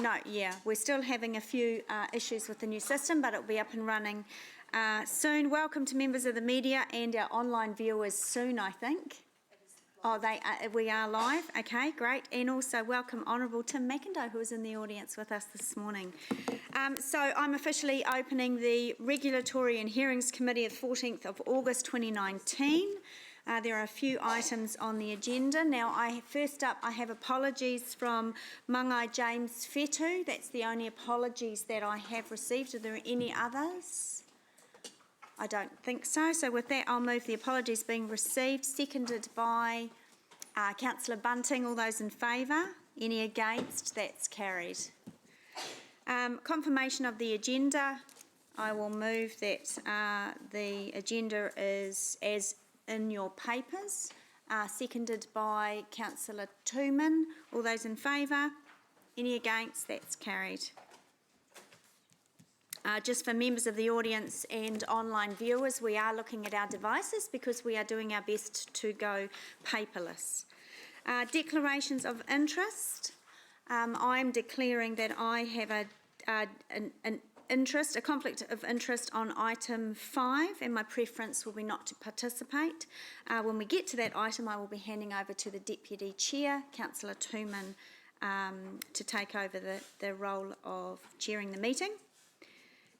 No, yeah, we're still having a few issues with the new system, but it'll be up and running soon. Welcome to members of the media and our online viewers soon, I think. Oh, we are live. Okay, great. And also welcome Honourable Tim McIndoe, who is in the audience with us this morning. So I'm officially opening the Regulatory and Hearings Committee of 14th of August 2019. There are a few items on the agenda. Now, first up, I have apologies from Mangai James Fetu. That's the only apologies that I have received. Are there any others? I don't think so. So with that, I'll move the apologies being received, seconded by Councillor Bunting. All those in favour? Any against? That's carried. Confirmation of the agenda. I will move that the agenda is as in your papers, seconded by Councillor Tooman. All those in favour? Any against? That's carried. Just for members of the audience and online viewers, we are looking at our devices because we are doing our best to go paperless. Declarations of interest. I'm declaring that I have a conflict of interest on item 5, and my preference will be not to participate. When we get to that item, I will be handing over to the Deputy Chair, Councillor Tooman, to take over the role of chairing the meeting.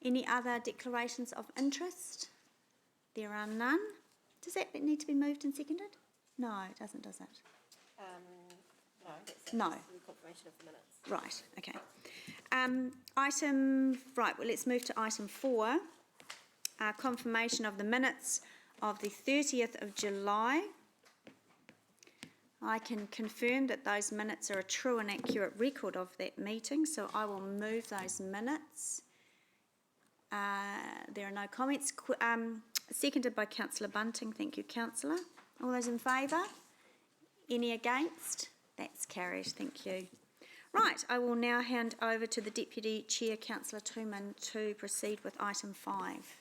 Any other declarations of interest? There are none. Does that need to be moved and seconded? No, it doesn't, does it? No, that's it. No. That's the confirmation of the minutes. Right, okay. Well, let's move to item 4. Confirmation of the minutes of the 30th of July. I can confirm that those minutes are a true and accurate record of that meeting, so I will move those minutes. There are no comments. Seconded by Councillor Bunting. Thank you, Councillor. All those in favour? Any against? That's carried. Thank you. Right, I will now hand over to the Deputy Chair, Councillor Tooman, to proceed with item 5.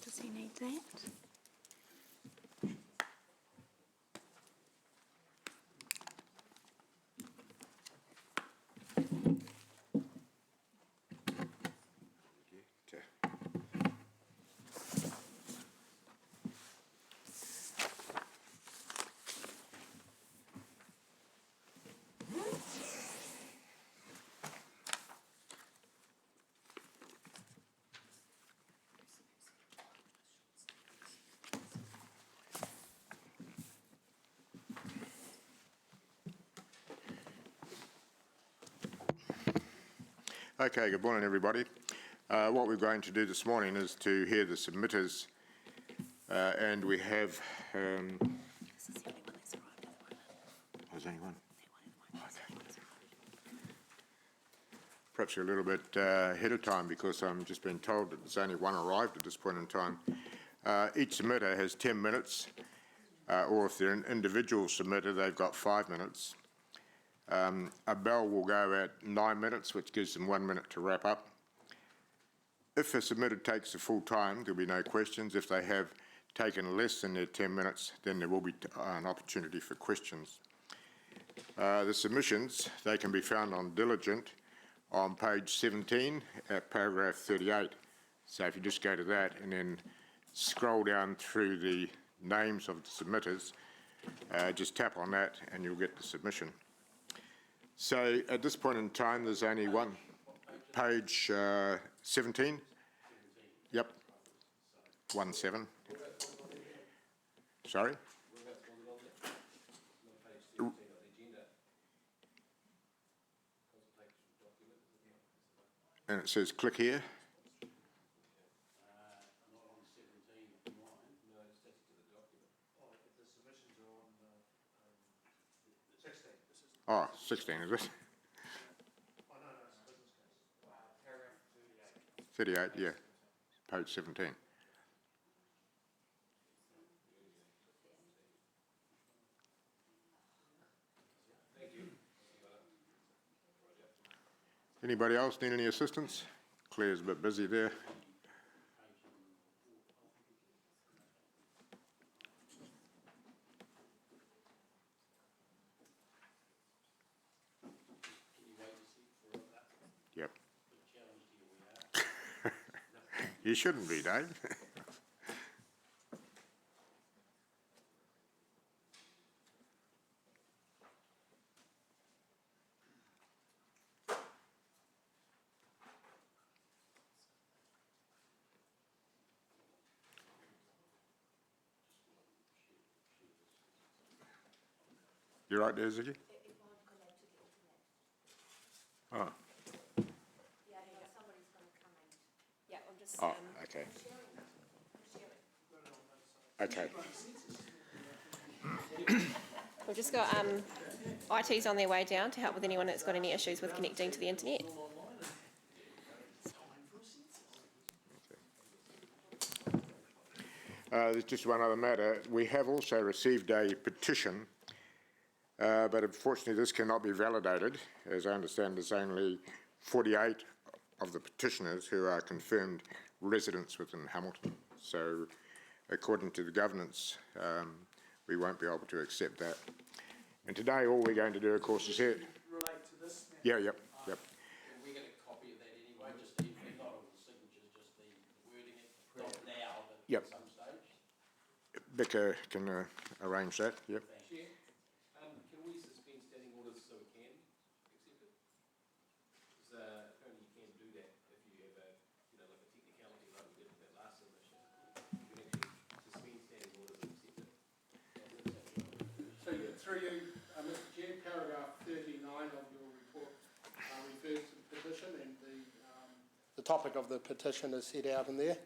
Does he need that? Okay, good morning everybody. What we're going to do this morning is to hear the submitters, and we have... This is the only one that's arrived at the moment. There's only one? Okay. Perhaps you're a little bit ahead of time because I'm just being told that there's only one arrived at this point in time. Each submitter has 10 minutes, or if they're an individual submitter, they've got 5 minutes. A bell will go at 9 minutes, which gives them 1 minute to wrap up. If a submitter takes the full time, there'll be no questions. If they have taken less than their 10 minutes, then there will be an opportunity for questions. The submissions, they can be found on Diligent on page 17 at paragraph 38. So if you just go to that and then scroll down through the names of the submitters, just tap on that and you'll get the submission. So at this point in time, there's only one. Page 17? Yep. 17. Sorry? And it says click here. Oh, 16, is it? Oh, no, it's a business case. Paragraph 38, yeah. Page 17. Thank you. Anybody else need any assistance? Claire's a bit busy there. You shouldn't be, Dave. You right there, Ziggy? Oh, Yeah, I'm just, oh, okay. Okay, we've just got, IT's on their way down to help with anyone that's got any issues with connecting to the internet. there's just one other matter. We have also received a petition, but unfortunately this cannot be validated. As I understand, there's only 48 of the petitioners who are confirmed residents within Hamilton. So according to the governance, we won't be able to accept that. And today all we're going to do, of course, is here. Relate to this? Yeah, yep. Can we get a copy of that anyway, just the, not all the signatures, just the wording it, not now, but Yep. at some stage? Becca can arrange that, yep. Chair, can we suspend standing orders so we can accept it? Because, only you can do that if you have a, like a technicality like we did with that last submission. You can actually suspend standing orders and accept it. So, through you, Mr Chair, paragraph 39 of your report refers to the petition, and the topic of the petition is set out in there.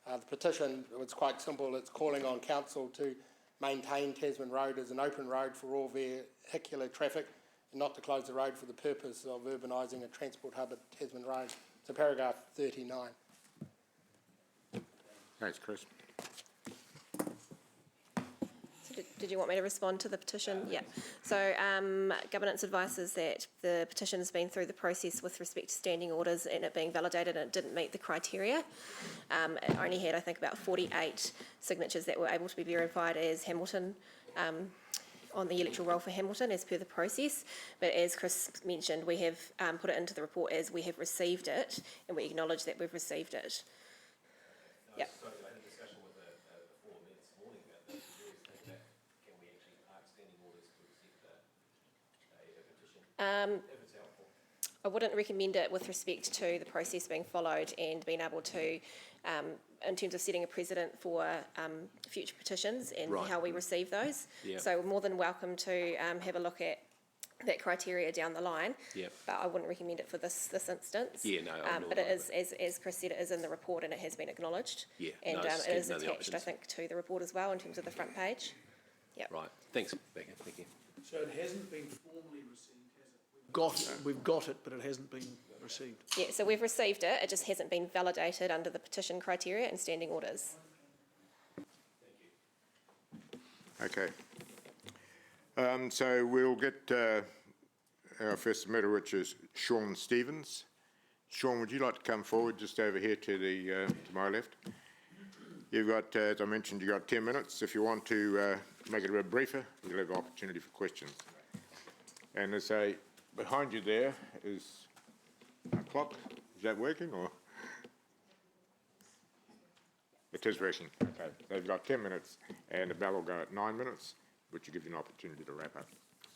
The petition, it's quite simple. It's calling on council to maintain Tasman Road as an open road for all vehicular traffic and not to close the road for the purpose of urbanising a transport hub at Tasman Road. So paragraph 39. Thanks, Chris. So did you want me to respond to the petition? Yeah. So governance advises that the petition has been through the process with respect to standing orders and it being validated and it didn't meet the criteria. It only had, I think, about 48 signatures that were able to be verified as Hamilton, on the electoral roll for Hamilton as per the process. But as Chris mentioned, we have put it into the report as we have received it and we acknowledge that we've received it. Yeah. Sorry, I had a discussion with the former mayor this morning about that. Can we actually park standing orders to accept a petition? If it's helpful. I wouldn't recommend it with respect to the process being followed and being able to, in terms of setting a precedent for future petitions and Right. how we receive those. Yeah. So we're more than welcome to have a look at that criteria down the line. Yep. But I wouldn't recommend it for this instance. Yeah, no, I'm But not it is, as Chris said, it is in the report and it has been acknowledged. Yeah, And no, it's it is keen to know the attached, I options. think, to the report as well in terms of the front page. Yep. Right, thanks, Becca, thank you. So it hasn't been formally received, has it? We've got it, but it hasn't been received. Yeah, so we've received it, it just hasn't been validated under the petition criteria and standing orders. Okay. So we'll get our first submitter, which is Sean Stevens. Sean, would you like to come forward just over here to the to my left? You've got, as I mentioned, you've got 10 minutes. If you want to make it a bit briefer, you'll have opportunity for questions. And there's behind you there is a clock. Is that working or? It is working. Okay. They've got 10 minutes and the bell will go at 9 minutes, which will give you an opportunity to wrap up.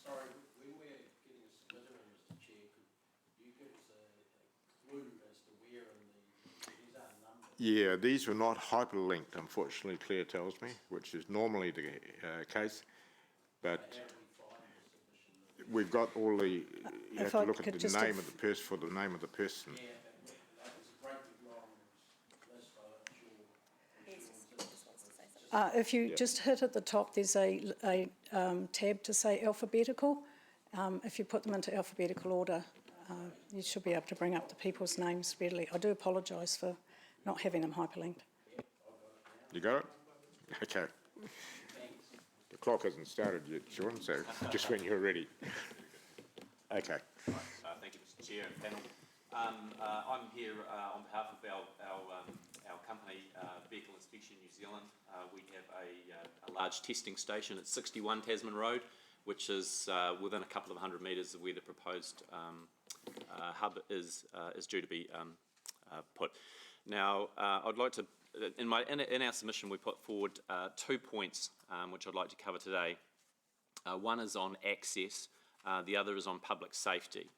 Sorry, when we're getting a submitter, Mr Chair, could you give us a clue as to where in these are numbers? Yeah, these were not hyperlinked, unfortunately, Claire tells me, which is normally the case. But we've got all the, you have If to I look at could the just name of the person, for the name of the person. Yeah, that was a great big long list, I'm sure. If you just hit at the top, there's a tab to say alphabetical. If you put them into alphabetical order, you should be able to bring up the people's names readily. I do apologise for not having them hyperlinked. You got it? Okay. The clock hasn't started yet, Sean, so just when you're ready. Okay. Thank you, Mr Chair and panel. I'm here on behalf of our company, Vehicle Inspection New Zealand. We have a large testing station at 61 Tasman Road, which is within a couple of 100 metres of where the proposed hub is due to be put. Now, I'd like to, in our submission, we put forward 2 points which I'd like to cover today. One is on access, the other is on public safety.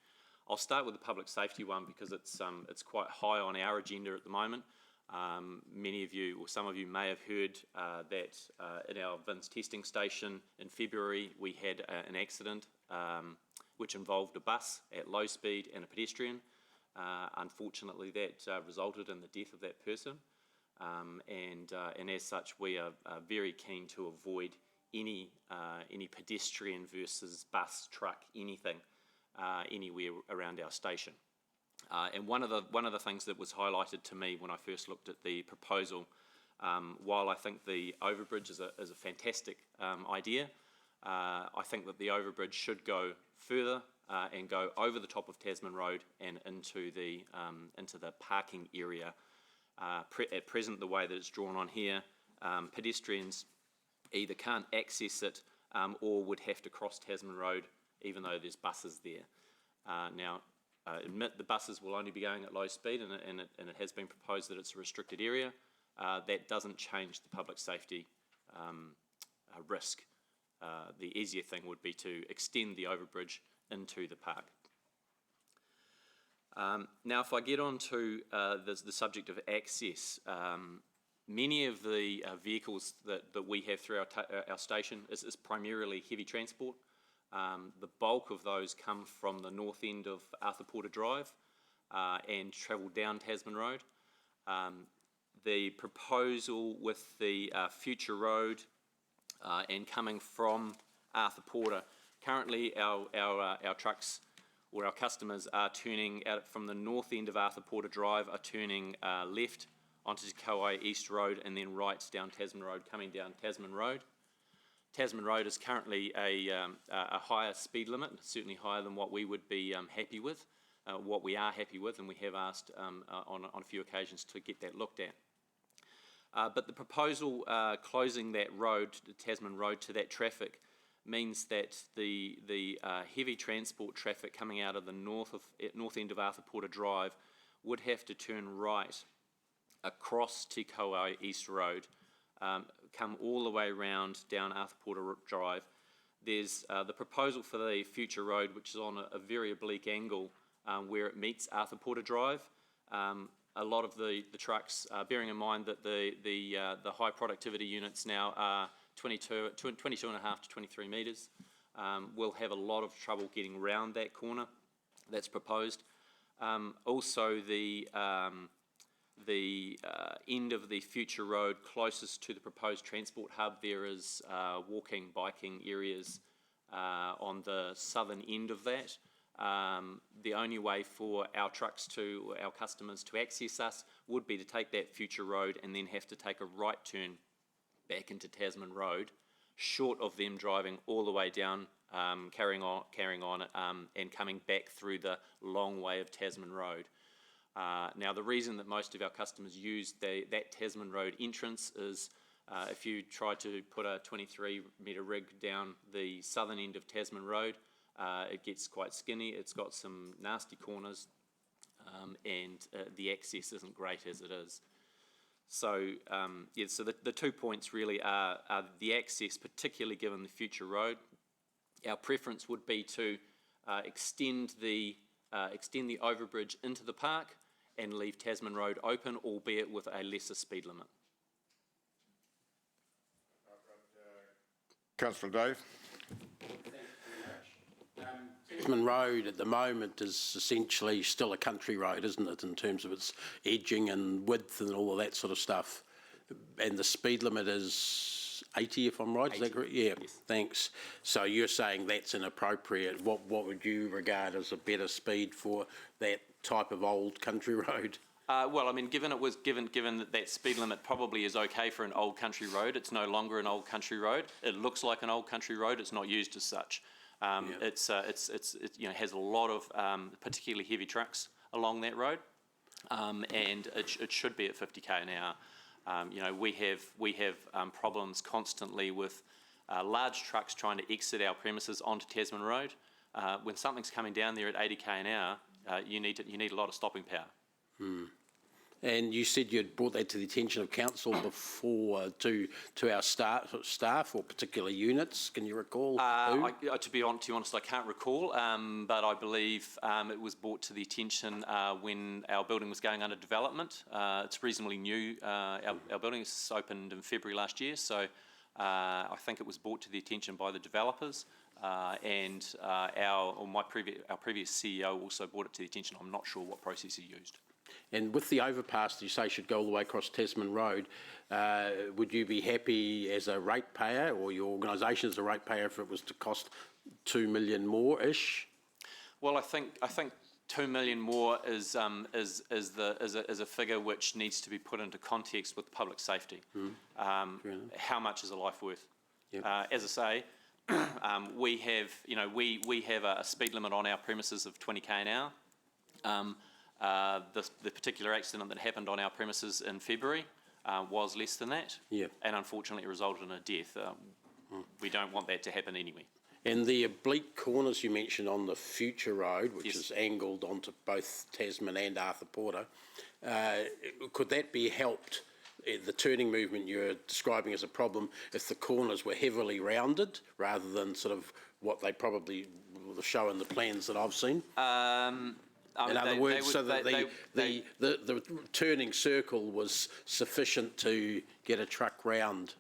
I'll start with the public safety one because it's quite high on our agenda at the moment. Many of you, or some of you, may have heard that at our VINS testing station in February we had an accident which involved a bus at low speed and a pedestrian. Unfortunately, that resulted in the death of that person, and as such, we are very keen to avoid any pedestrian versus bus, truck, anything anywhere around our station. And one of the things that was highlighted to me when I first looked at the proposal, while I think the overbridge is a fantastic idea, I think that the overbridge should go further and go over the top of Tasman Road and into the parking area. At present, the way that it's drawn on here, pedestrians either can't access it or would have to cross Tasman Road even though there's buses there. Now, admit the buses will only be going at low speed, and it has been proposed that it's a restricted area. That doesn't change the public safety risk. The easier thing would be to extend the overbridge into the park. Now, if I get on to the subject of access, many of the vehicles that we have through our station is primarily heavy transport. The bulk of those come from the north end of Arthur Porter Drive and travel down Tasman Road. The proposal with the future road and coming from Arthur Porter, currently our trucks or our customers are turning out from the north end of Arthur Porter Drive, are turning left onto Te Kauai East Road and then right down Tasman Road, coming down Tasman Road. Tasman Road is currently a higher speed limit, certainly higher than what we would be happy with, what we are happy with, and we have asked on a few occasions to get that looked at. But the proposal closing that road, the Tasman Road, to that traffic means that the heavy transport traffic coming out of the north end of Arthur Porter Drive would have to turn right across Te Kauai East Road, come all the way around down Arthur Porter Drive. There's the proposal for the future road, which is on a very oblique angle where it meets Arthur Porter Drive. A lot of the trucks, bearing in mind that the high productivity units now are 22 and a half to 23 metres, will have a lot of trouble getting around that corner that's proposed. Also, the end of the future road closest to the proposed transport hub, there is walking, biking areas on the southern end of that. The only way for our customers to access us would be to take that future road and then have to take a right turn back into Tasman Road, short of them driving all the way down, carrying on and coming back through the long way of Tasman Road. Now, the reason that most of our customers use that Tasman Road entrance is if you try to put a 23-metre rig down the southern end of Tasman Road, it gets quite skinny, it's got some nasty corners, and the access isn't great as it is. So, so the 2 points really are the access, particularly given the future road. Our preference would be to extend the overbridge into the park and leave Tasman Road open, albeit with a lesser speed limit. Councillor Dave. Tasman Road at the moment is essentially still a country road, isn't it, in terms of its edging and width and all of that sort of stuff. And the speed limit is 80, if I'm right, 80. Is that correct? Yeah, yes. Thanks. So you're saying that's inappropriate. What would you regard as a better speed for that type of old country road? Well, I mean, given that speed limit probably is okay for an old country road, it's no longer an old country road. It looks like an old country road. It's not used as such. It has a lot of particularly heavy trucks along that road, and it should be at 50k an hour. We have problems constantly with large trucks trying to exit our premises onto Tasman Road. When something's coming down there at 80k an hour, you need a lot of stopping power. And you said you'd brought that to the attention of council before to our staff or particular units. Can you recall who? To be honest, I can't recall, but I believe it was brought to the attention when our building was going under development. It's reasonably new. Our building was opened in February last year, so I think it was brought to the attention by the developers, and our previous CEO also brought it to the attention. I'm not sure what process he used. And with the overpass you say should go all the way across Tasman Road, would you be happy as a ratepayer, or your organisation as a ratepayer, if it was to cost $2 million more-ish? Well, I think $2 million more is a figure which needs to be put into context with public safety. How much is a life worth? Yep. As I say, we have a speed limit on our premises of 20k an hour. The particular accident that happened on our premises in February was less than that, Yep. and unfortunately it resulted in a death. We don't want that to happen anyway. And the oblique corners you mentioned on the future road, which is angled onto both Tasman and Arthur Porter, could that be helped, the turning movement you're describing as a problem, if the corners were heavily rounded rather than sort of what they probably show in the plans that I've seen? In other words, so that the turning circle was sufficient to get a truck round.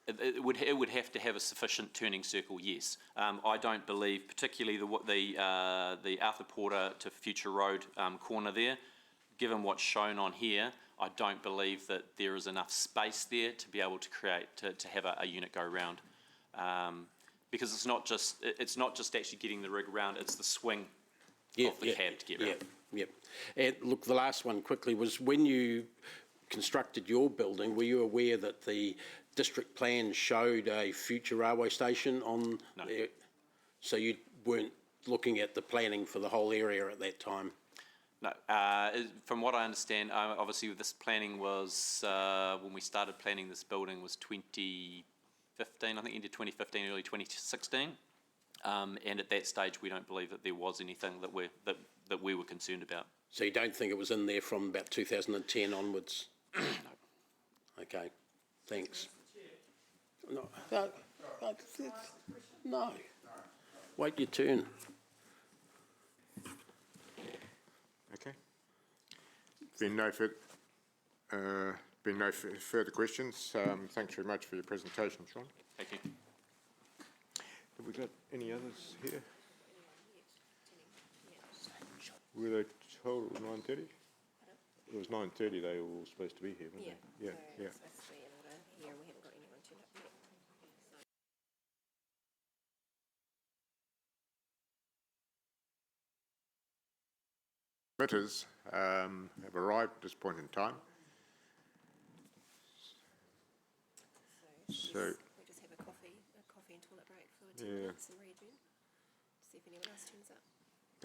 It would have to have a sufficient turning circle, yes. I don't believe, particularly the Arthur Porter to Future Road corner there, given what's shown on here, I don't believe that there is enough space there to be able to to have a unit go round. Because it's not just actually getting the rig round, it's the swing of the cab to get round. Yep. And look, the last one quickly was, when you constructed your building, were you aware that the district plan showed a future railway station on there? So you weren't looking at the planning for the whole area at that time? No. From what I understand, obviously this planning was, when we started planning this building was 2015, I think into 2015, early 2016. And at that stage, we don't believe that there was anything that we were concerned about. So you don't think it was in there from about 2010 onwards? No. Okay, thanks. No. No. Wait your turn. Okay. Being no further questions, thanks very much for your presentation, Sean. Thank you. Have we got any others here? Were they told it was 9:30? It was 9:30 they were all supposed to be here, weren't they? Yeah. Supposed to be in order here, and we haven't got anyone turned up yet. Submitters have arrived at this point in time. So, We just have a coffee and toilet break for 10 minutes and readjourn. See if anyone else turns up.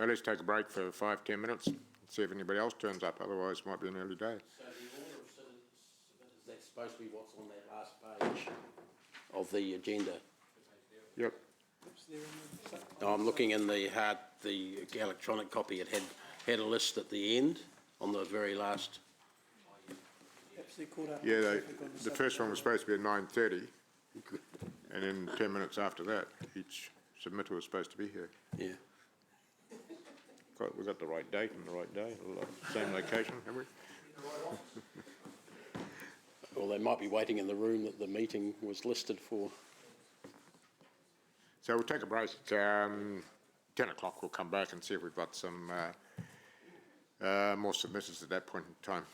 so let's take a break for 5-10 minutes and see if anybody else turns up, otherwise it might be an early day. So the order of submitters, that's supposed to be what's on that last page of the agenda? Yep. No, I'm looking in the electronic copy. It had a list at the end on the very last. Yeah, the first one was supposed to be at 9:30, and then 10 minutes after that, each submitter was supposed to be here. Yeah. We got the right date and the right day, same location, have we? Well, they might be waiting in the room that the meeting was listed for. So we'll take a break. 10 o'clock, we'll come back and see if we've got some more submitters at that point in time.